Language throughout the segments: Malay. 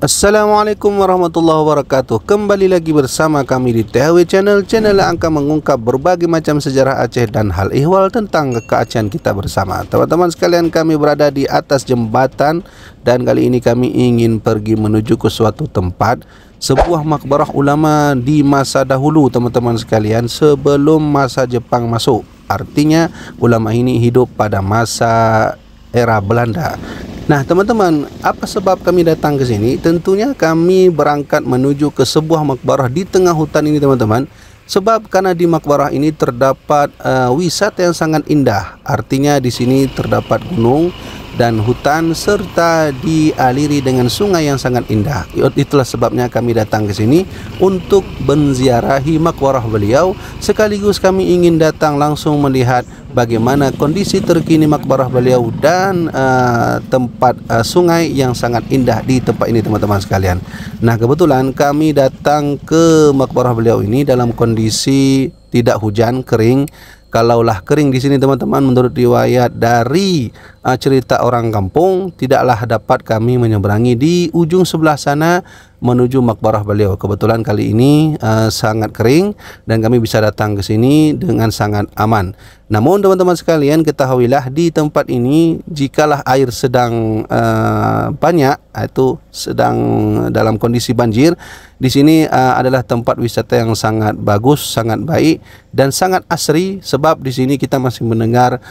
Assalamualaikum warahmatullahi wabarakatuh. Kembali lagi bersama kami di THW Channel, channel yang akan mengungkap berbagai macam sejarah Aceh dan hal ihwal tentang keacehen kita bersama. Teman-teman sekalian, kami berada di atas jembatan dan kali ini kami ingin pergi menuju ke suatu tempat, sebuah makbarah ulama di masa dahulu, teman-teman sekalian, sebelum masa Jepang masuk. Artinya ulama ini hidup pada masa era Belanda. Nah, teman-teman, apa sebab kami datang ke sini? Tentunya kami berangkat menuju ke sebuah makbarah di tengah hutan ini, teman-teman. Sebab karena di makbarah ini terdapat wisata yang sangat indah. Artinya di sini terdapat gunung dan hutan serta dialiri dengan sungai yang sangat indah. Itulah sebabnya kami datang ke sini untuk menziarahi makbarah beliau, sekaligus kami ingin datang langsung melihat bagaimana kondisi terkini makbarah beliau dan tempat sungai yang sangat indah di tempat ini, teman-teman sekalian. Nah, kebetulan kami datang ke makbarah beliau ini dalam kondisi tidak hujan, kering. Kalaulah kering di sini, teman-teman, menurut riwayat dari cerita orang kampung, tidaklah dapat kami menyeberangi di ujung sebelah sana menuju makbarah beliau. Kebetulan kali ini sangat kering dan kami bisa datang ke sini dengan sangat aman. Namun teman-teman sekalian, ketahuilah di tempat ini jikalah air sedang banyak, itu sedang dalam kondisi banjir, di sini adalah tempat wisata yang sangat bagus, sangat baik dan sangat asri, sebab di sini kita masih mendengar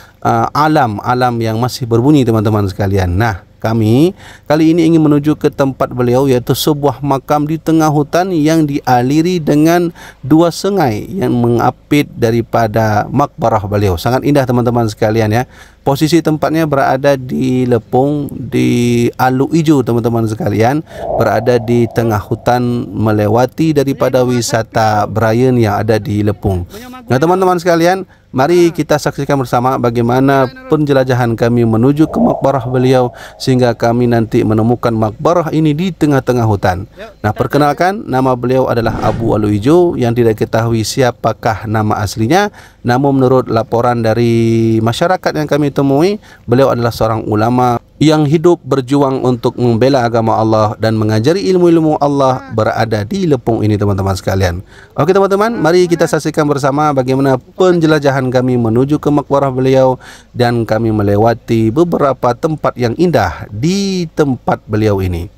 alam yang masih berbunyi, teman-teman sekalian. Nah, kami kali ini ingin menuju ke tempat beliau, yaitu sebuah makam di tengah hutan yang dialiri dengan dua sungai yang mengapit daripada makbarah beliau. Sangat indah, teman-teman sekalian ya. Posisi tempatnya berada di Lepung, di Alu Ijo, teman-teman sekalian, berada di tengah hutan melewati daripada wisata Brian yang ada di Lepung. Nah, teman-teman sekalian, mari kita saksikan bersama bagaimana penjelajahan kami menuju ke makbarah beliau sehingga kami nanti menemukan makbarah ini di tengah-tengah hutan. Nah, perkenalkan, nama beliau adalah Abu Alu Ijo, yang tidak ketahui siapakah nama aslinya. Namun menurut laporan dari masyarakat yang kami temui, beliau adalah seorang ulama yang hidup berjuang untuk membela agama Allah dan mengajari ilmu-ilmu Allah berada di Lepung ini, teman-teman sekalian. Oke, teman-teman, mari kita saksikan bersama bagaimana penjelajahan kami menuju ke makbarah beliau dan kami melewati beberapa tempat yang indah di tempat beliau ini.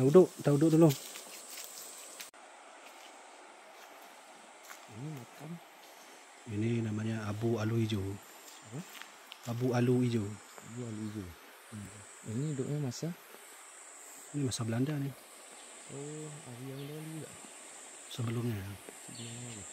Kita duduk dulu. Ini makam. Ini namanya Abu Alu Ijo. Apa? Abu Alu Ijo. Abu Alu Ijo. Ini hidupnya masa? Ini masa Belanda nih. Oh, Abu yang dahulu enggak? Sebelumnya. Sebelumnya lagi.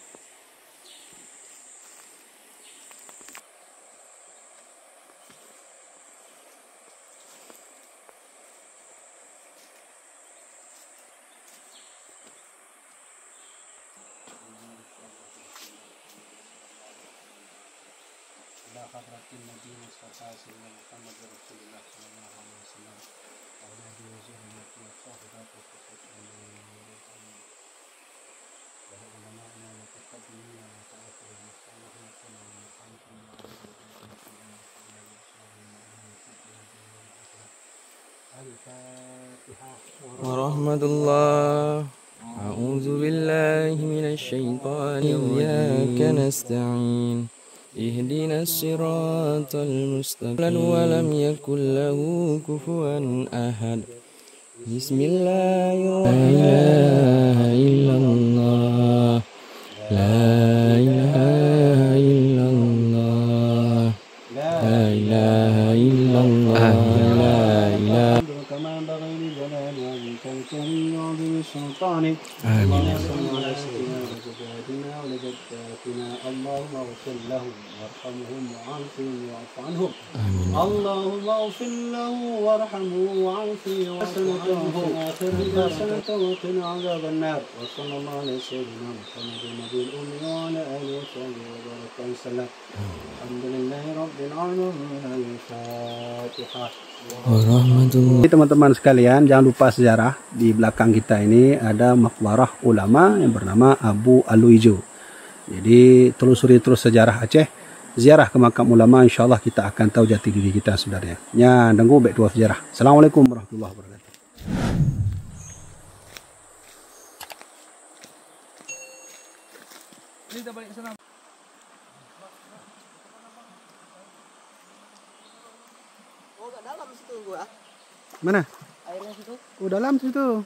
Hadratin Nabi Mustafa Sayyidina Muhammad Rasulullah sallallahu alaihi wasallam wa ala alihi wa sahbihi wa sahbihi Warahmatullah. A'udzu billahi minasy syaithanir rajim. Iyyaka nasta'in. اهدنا الصراط المستقيم ولم يكن له كفوا أحد بسم الله الرحمن الرحيم لا إله إلا الله لا إله إلا الله لا إله كما ينبغي لجلال وجهك الكريم وعظيم سلطانك آمين ولجداتنا اللهم اغفر لهم وارحمهم وعافهم واعف عنهم آمين اللهم اغفر له وارحمه وعافه حسنة وقنا عذاب النار وصلى الله على سيدنا محمد النبي الأمي وعلى آله وصحبه وبارك وسلم الحمد لله رب العالمين الفاتحة. Teman-teman sekalian, jangan lupa sejarah. Di belakang kita ini ada makbarah ulama yang bernama Abu Alu Ijo. Jadi telusuri terus sejarah Aceh, ziarah ke makam ulama, insyaallah kita akan tahu jati diri kita sebenarnya. Nya dengku baik dua sejarah. Assalamualaikum warahmatullahi wabarakatuh. Kita balik sana. Oh, kat dalam situ gua. Mana? Airnya situ. Oh, dalam situ.